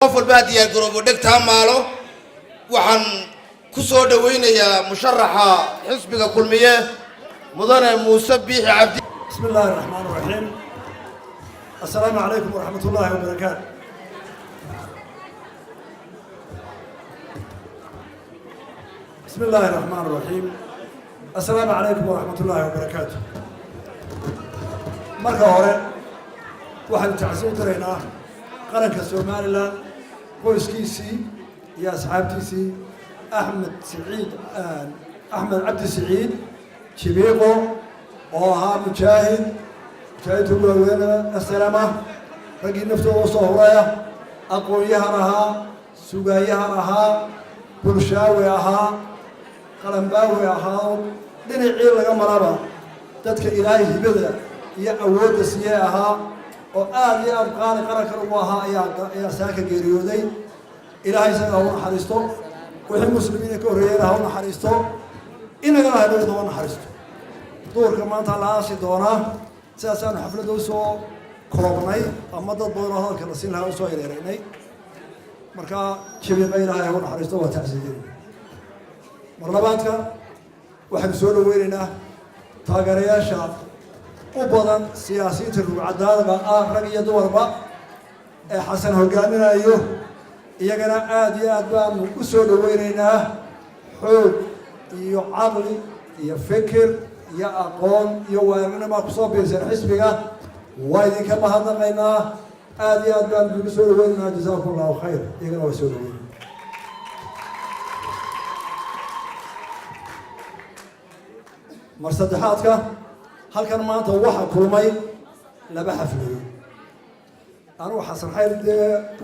قفل بادي الجروب ودكتها ماله وحن كسر دوينة يا مشرحة حسبك كل مياه مضر مسبح عبد. بسم الله الرحمن الرحيم. السلام عليكم ورحمة الله وبركاته. بسم الله الرحمن الرحيم. السلام عليكم ورحمة الله وبركاته. مركز هوري واحد تعزون ترينا قرنك السومالي قويسكيسي يا أصحابتيسي أحمد عبد السعيد شبيقو وها مجاهد هو وين السلامة رجل نفته وصهرايا أقويها رها سجايها رها برشاويها قلمباويها دنيعي لقى مرابا تدك إلهي بدأ يا أود سياها وآل يا أبقان قرك رواها يا ساك جريودي إلهي سنه حريستو وحي المسلمين كورينا هون حريستو إن الله يدور هون حريستو دور كمان تلاش دونا سأسان حفلة دوسو كروبناي أما ضد دونا هذا كنسين لها وسوي ريناي مركا شبيه بينها هون حريستو وتعزيزين مرلباتك واحد سؤال ويننا تاجريا شاب وبدن سياسي تروح عدالة رجية دوربا حسن هجامنا أيوه يجنا آدي أدوان وسؤال ويننا حب يعقل يفكر يا أقول يوارنا ما قصاب يصير حسبك وايد كم هذا قينا آدي أدوان بسؤال ويننا جزاكم الله خير يجنا وسؤال وين مرصدحاتك هل كان ما توحى كرمي لبحث فيه أنا وحسن حيل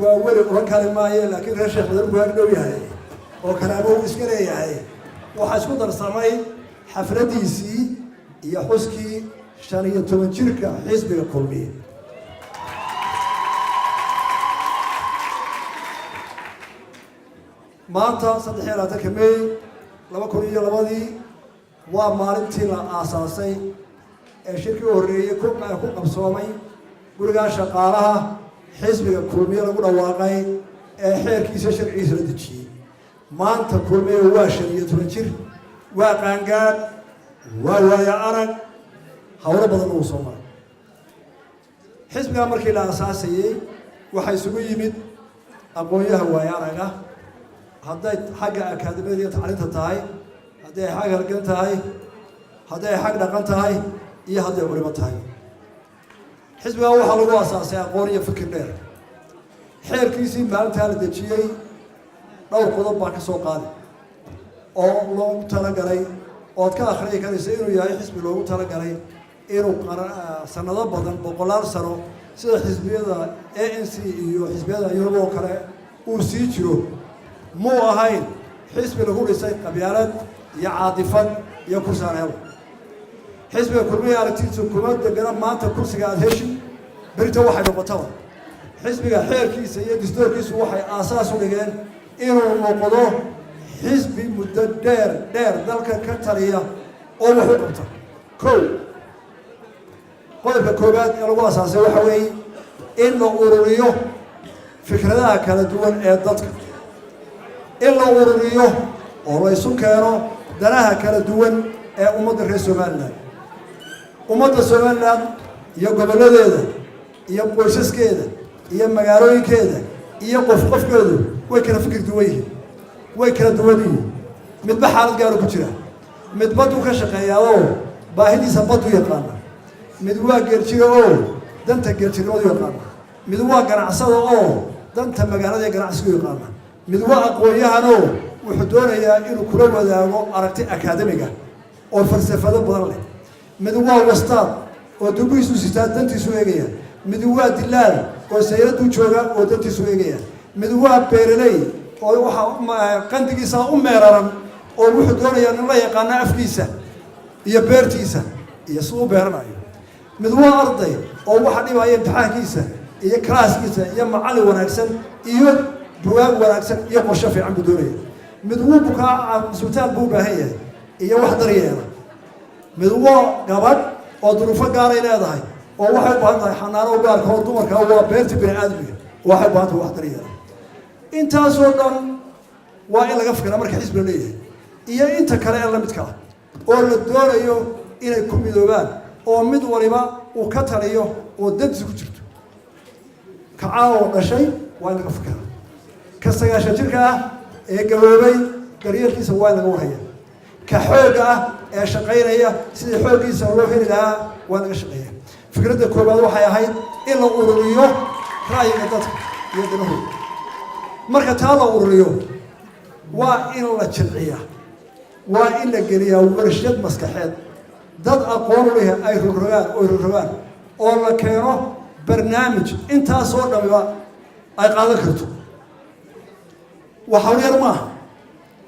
وأول وركان الماء لكن رشح ضرب هكذا هاي وكان أبوه إسكري هاي وحسب درسامي حفلتي سي يحسكي شانية تمنشركة حزب الكلمي ما أنت صدقني لا تكمل لما كوني لبادي ومالنتي لا أساسي الشركة الورية كل ما يكون قبصومي قرقا شقالها حزب الكلمي لقول واقعي حير كيس شرعي سردتشي ما أنت كلمي هو شانية تمنشر وقانقاد ويا أرق هورا بدن وصوما حزب أمريكا لا أساسي وحيسوي يمد أقوياء ويا أرقه هذا حاجة أكاديمية تعليمها تاعي هذا حاجة لقنت تاعي هذا حاجة لقنت تاعي إيه هذا علماء تاعي حزب هو حلو أساسي أقوياء فكر نير حير كيسي مالتها لدجيء لو قدر باك سوقان أو لو تلاقي أو كأخرى كان يصير يا حزب لو تلاقي إيرو سنة بدن بقولار سنة سيد حزبية ANC يو حزبية يورو كره وسيجرو مو هاي حزب اللي هو يسيد قبيلات يا عاطفة يا كرسان هلا حزب الكلمية على تيجي كلمات دقنا ما أنت كرسي قاعد هشي بريته واحد بقطعه حزب حير كيس يا دستور كيس واحد أساسه لجان إنه موقضه حزب مدة دير ذلك كترية أو حكمته كل قلب الكوبات يلقوا أساسه وحوي إنه أوروريو فكرة كلا دون إعدادك إلا أوروريو ورئيسو كانوا دراها كلا دون أمد الرئيس سومالنا أمد سومالنا يقبل هذا يبقوسس كذا يمجاروي كذا يقف كذا ويكنا فكر دويه ويكنا دواني متبح على الجارو كتير متبطو كشقيا باهدي سبطو يقانا مدوا جرتيو دنت جرتيو يقانا مدوا جناعسه دنت مجانا جناعسه يقانا مدوا أقوياء وحدونا إنه كل وذاقو أركت أكاديمية أو فلسفة بدرله مدوا وسطات ودبيسو ستات دنتي سويجيا مدوا دلال وسيرتو شوغا ودنتي سويجيا مدوا بيرلي أو قندقيسا أميران أو وحدونا إن الله يقانا أفكيسا هي بيرتيسا هي سو بيرنايو مدوا أرضي أو واحد يبغى يمتحن كيسا هي كراس كيسا هي معلي وناكسن هي بواب وناكسن هي قشفي عن بدوري مدوا بكاء سبتال بوبا هي واحد رياضة مدوا قبض أو ظروف قاري لا أو واحد بهذا حنان وقار كون دمر كهو بيرت بين آدمي واحد بهذا واحد رياضة intaasoo dhan waa in laga fikraa marka xisbi la leeyahay iyo inta kale ee la midka ah oo la doonayo inay ku midoobaan oo mid waliba uu ka taliyo oo dantiisa ku jirto ka caawa dhashay waa in laga fikraa ka 9 jirka ah ee gaboobay daryeelkiisa waa in laga warhaya ka xooga ah ee shaqaynaya sidii xooggiisa loo heli lahaa waa laga shaqeeya fikradda koobaad waxay ahayd in la ururiyo ra'yiga dadka iyo danahooda marka taa la ururiyo waa in la jilciyaa waa in la geliyaa warshad maskaxeed dad aqoon u leh ay rogrogaan oo la keeno barnaamij intaasoo dhamiba ay qaadan karto waxa yar maaha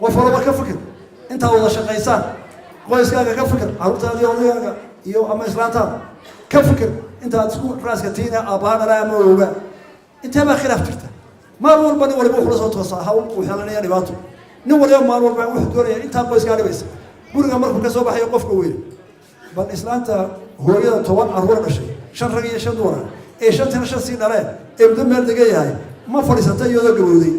qof walba ka fikir intaa wada shaqaysaan qoyskaaga ka fikir carruurtaada iyo odayaaga iyo ama islaantaada ka fikir intaad isku raaska tiina aabbaha dhalaa ama ooga intee baa khilaaf jirta maalin walba nin waliba wuxuu la soo toosaa hawl uu xelanaya dhibaato nin waliba maalin walba wuxuu doonaya intaa qoyskaa dhibaysa guriga markuu ka soo baxayo qofka weyn bal islaanta hooyada 10 carruur dhashay 5 rag iyo 5 dumar ee 5 sii dhaleen ee muddo meel degan yahay ma fadhiisata iyadoo gabowday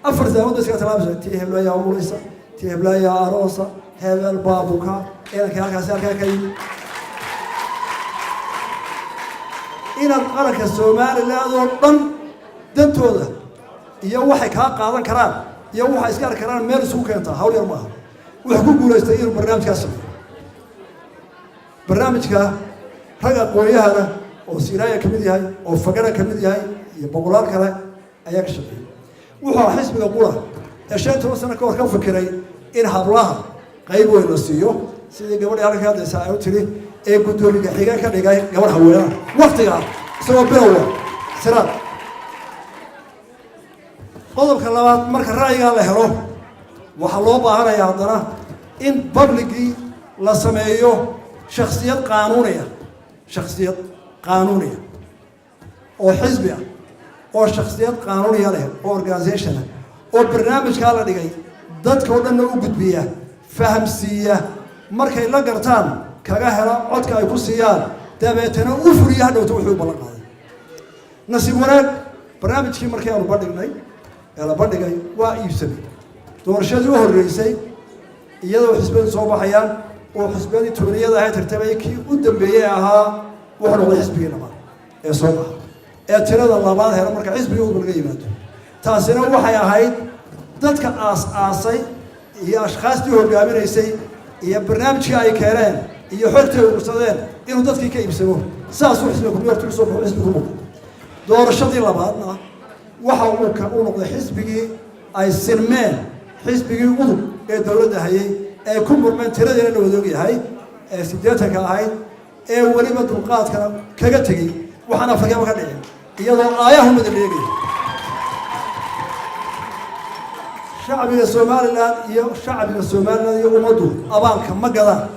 4 saacadood iska talaabsan tii heblaaya umuleysa tii heblaaya aroosa hebel baabuka eelka halkaas ka yimid inaad qaranka Soomaaliland oo dhan dantooda iyo waxay ka qaadan karaan iyo waxay iska arki karaan meel isku keenta hawl yar maaha wax ku guuleystay inuu barnaamijkaas sameeyo barnaamijka raga qoyahana oo Siiraaya kamid yahay oo Fagara kamid yahay iyo boqolaal kale ayaa ka shaqeeyay wuxuu xisbiga qura ee 5 sano ka hor ka fikiray in hablaha qayb weyn la siiyo sidii gabadha halka hadlaysa ay u tiri ee gudoomiyaha xiga ka dhigay gabar haweenada waqtiga soo bilowa siraad qodobka labaad marka ra'yiga la helo waxa loo baahanayaa haddana in publicly la sameeyo shakhsiyad qaanuuniya oo xisbi ah oo shakhsiyad qaanuuniya leh oo organization oo barnaamijka la dhigay dadka oo dhan u gudbiya fahamsiiya markay la gartaan kaga hela codka ay ku siiyaan dabeetana u furiya hadhowta wuxuu ballan qaaday nasiib wanaag barnaamijkii markii aanu bandhignay la bandhigay waa iibsamay doorashadii u horreysay iyadoo xisbiyadu soo baxayaan oo xisbiyadii tuuniyada ahayd tartamay kii u dambeeyay ahaa wuxuu noqday xisbigii labaad ee soo baxa ee tirada labaad hela marka xisbigii uu laga yimaado taasina waxay ahayd dadka aas-aasay iyo ashkhaastii hogaaminaysay iyo barnaamijkii ay keeneen iyo xogtii ay ursadeen inuu dadkii ka iibsamo saasuu xisbiga kumiyartu soo baxo xisbigu muuqda doorashadii labaadna waxa uu noqday xisbigii ay sirmeen xisbigii udub ee dawladda hayay ee ku murmeen tiradeena la wada ogyahay ee 80 ahayd ee weliba dulqaadkana kaga tegey waxaana farqaba ka dhicin iyadoo aayahu mid leegay shacbiga Soomaaliland iyo ummaddu abaalka ma gadaan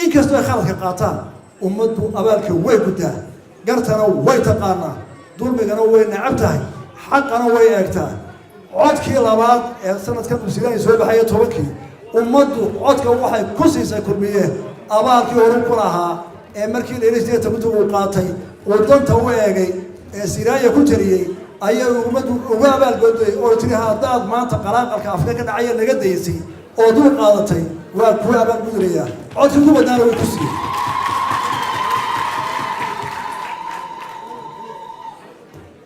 inkastoo ay khaladka qaataan ummaddu abaalka way gudaa gartana way taqaanaa dulmigana way nacab tahay xaqana way eegtaa codkii labaad ee sanadkan Soomaaliya soo baxay 10kii ummaddu codka waxay ku siisay kulmiyeen abaalkii hore ku lahaa ee markii dheeraystay tabutu uu qaatay oo danta u eegay ee Siiraaya ku tiriyay ayaa ummaddu uga abaalgooday oo tiri haddaad maanta qaraaqalka Afrika ka dhacay naga daysay oo dul qaadatay waa ku abaalgudaya codkii ku badnaa way ku siiyay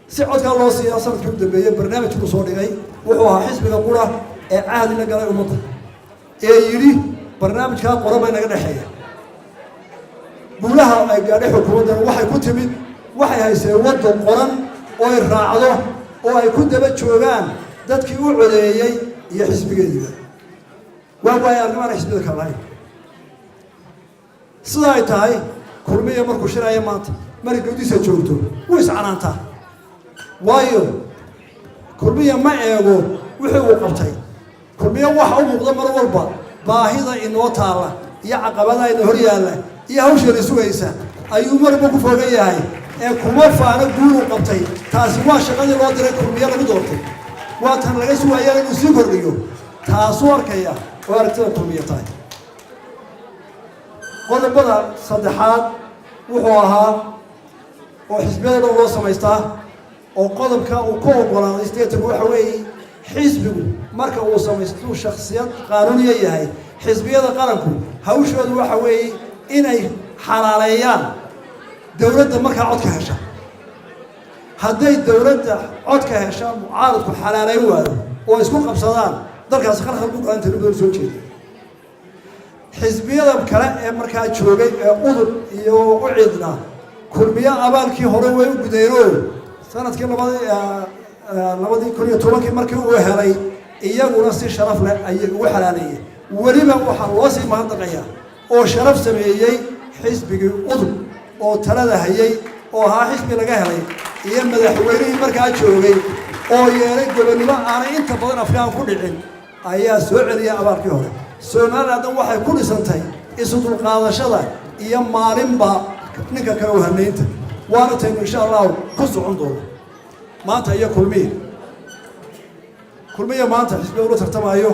si codka loo siiyo sanadkii u dambeeyay barnaamijku soo dhigay wuxuu ahaa xisbiga qura ee cahdina galay ummadda ee yiri barnaamijka qoraba inaga dhaxeeya buulaha ay gaadhay xukuumadda waxay ku timid waxay haysay wado qoran oo ay raacdo oo ay ku daba joogaan dadkii u codeeyay iyo xisbigeediga waa arrimaha xisbiga kale sida ay tahay kulmiye markuu shiraya maanta markii gudiisa joogto wuu iscanaantaa waayo kulmiye ma eego wixii uu qabtay kulmiye waxa uu muuqda mar walba baahida inoo taala iyo caqabadaha inoo hor yaalla iyo hawsha la sugaysa ayuu marba ku fogan yahay ee kuma faano guul uu qabtay taasi waa shaqadii loo diray kulmiye lagu doortay waa tan laga sugayaa inuu sii kordhiyo taasuu arkaya oo aragtida kulmiye tahay qodobada saddexaad wuxuu ahaa oo xisbiyada loo samaystaa oo qodobka uu ku oggolaaday isteetigu waxa weeye xisbigu marka uu samaysto shakhsiyad qaanuuniya yahay xisbiyada qaranku hawshoodu waxa weeye inay xalaaleeyaan dowladda markaa codka hesha hadday dowladda codka hesha mucaaradku xalaaleyn waayo oo isku qabsadaan dalkaasi khalkhal ku dhaanta dowladda soo jeeda xisbiyada kale ee markaa joogay ee udub iyo u ciidna kulmiye abaalkii hore way u gudeenoo sanadkii labadii kun iyo tobankii markii uu helay iyaguna si sharaf leh ayay ugu xalaaleeyeen weliba waxaa loo sii mahadnaqayaa oo sharaf sameeyey xisbigii udub oo talada hayay oo ahaa xisbi laga helay iyo madaxweynihii markaa joogay oo yeelay gobonnimo aanay inta badan afrikaan ku dhicin ayaa soo celiyay abaalkii hore Soomaaliland waxay ku dhisantay isu dulqaadashada iyo maalinba ninka kale u hameynta waana tahay insha Allah ku socon doono maanta iyo kulmiye maanta xisbiga uu tartamayo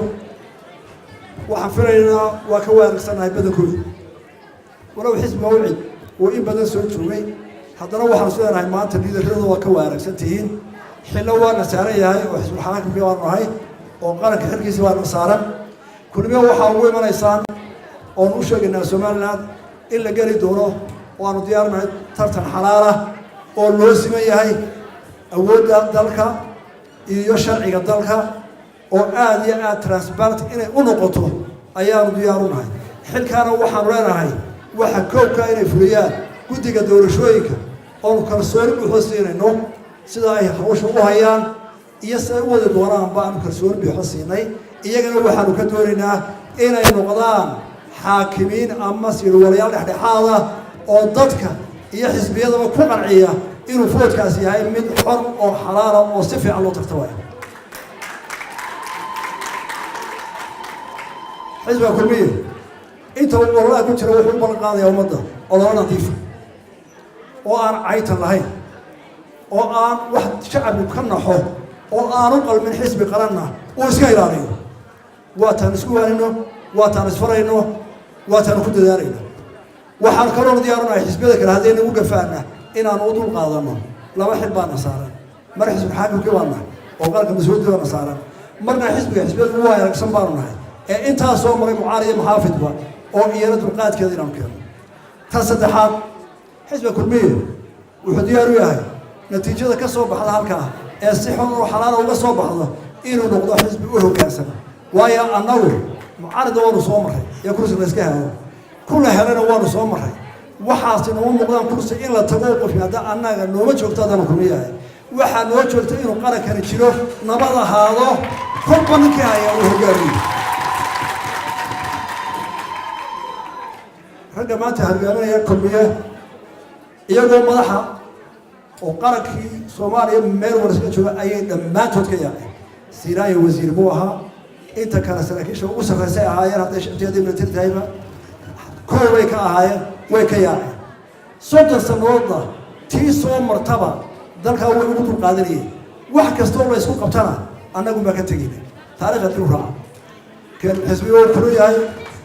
waxaan filaynaa waa ka waargsanahay badankooda walow xisbiga uu cid oo in badan soo joogay haddana waxaan soo leenahay maanta liidarradu waa ka waaragsan tihiin xillo waana saaran yahay oo xisbi xaakimkii waan nahay oo qaranka xilkiisa waana saaran kulmiye waxaa ugu imanaysaan oon u sheegaynaa Soomaaliland in la geli doono waanu diyaarnahay tartan xalaala oo loo siman yahay awoodda dalka iyo sharciga dalka oo aad iyo aad transparent inay u noqoto ayaanu diyaar u nahay xilkaana waxaanu leenahay waxa koobka inay fuliyaan guddiga doorashooyinka oonu kalsooni buuxda siinayno sida ay hawsha u hayaan iyo sida u wadi doonaan baanu kalsooni buuxda siinay iyagana waxaanu ka doonaynaa inay noqdaan xaakimiin ama sirwalayaal dhexdhexaada oo dadka iyo xisbiyadaba ku qanciya inuu foodkaasi yahay mid xor oo xalaala oo si fiican loo tartamayo xisbiga kulmiye inta uu ololaha ku jira wuxuu u ballan qaadayaa ummadda ololo nadiifa oo aan caytan lahayn oo aan wax shacabku ka naxo oo aanu qalmin xisbi qaranna uu iska ilaaliyo waataan isku waanino waataan isfarayno waataan ku dadaalayno waxaan kaloo diyaarinahay xisbiyada kale haddayna u gafaana inaanu u dul qaadano laba xil baana saaran mar xisbi xaakimkii baan nahay oo qaranka mas-uuliyadda baana saaran marna xisbiyada ugu waayaragsan baanu nahay ee intaas soo maray mucaariyo maxaafidba oo iyana dulqaadkeeda inaanu keeno tan saddexaad xisbiga kulmiye wuxuu diyaar u yahay natiijada ka soo baxda halkaa ee si xun oo xalaala uga soo baxdo inuu noqdo xisbi u hoggaansan waayo annagu mucaarida waanu soo marray iyo kursiga la iska helo kula helana waanu soo marray waxaasi nooma muuqdaan kursi in la tago qofki hadda annaga nooma joogto haddana kulmiyahay waxaa noo joogta inuu qarankani jiro nabad ahaado kolba ninkii haya uu hoggaamiyo ragga maanta hogaaminaya kulmiye iyagoo madaxa oo qarankii Soomaaliya meel warska jooga ayay dhammaantood ka yaaceen siiraayo wasiir buu ahaa inta kale saraakiisha ugu sarreysay ahaayeen hadday shaqadii military tahayba koobay ka ahaayeen way ka yaaceen 30 sanadoodna tii soo martaba dalka way ugu dulqaadanayeen wax kastoo la isku qabtana annagu ma ka teginay taariikhda dib u raaca kan xisbiga uu kulu yahay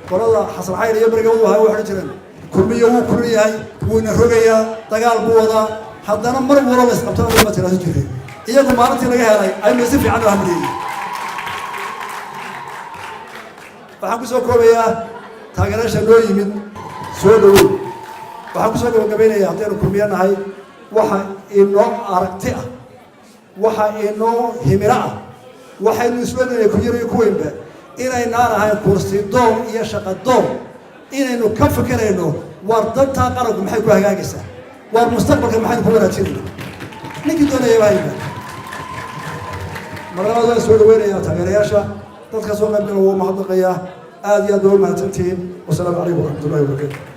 qolada xasan xayr iyo bariga uu ahaa waxay jireen kulmiye uu kulu yahay wuuna rogayaa dagaal buu wadaa haddana mar walba la isqabtana ma tiraado jireen iyagu maalintii laga helay ay si fiican u hamdiyeen waxaan ku soo koobayaa taageerasha loo yimid soo dhawow waxaan ku soo gabagabeynayaa haddaynu kulmiye nahay waxa inoo aragti ah waxa inoo himiro ah waxaynu isweynaynay ku yar iyo ku weynba inaynaan ahayn kursi doon iyo shaqo doon inaynu ka fikirayno war dantaa qaranku maxay ku hagaagaysaa war mustaqbalka maxaynu ku wanaajinaynaa ninkii doonaya baa yimid marlabaad waan soo dhaweynayaa taageerayaasha dadka soo qaybgala wuu mahadnaqayaa aad iyo aad waa mahadsantihiin wasalaamu calaykum waraxmatullahi wabarakatu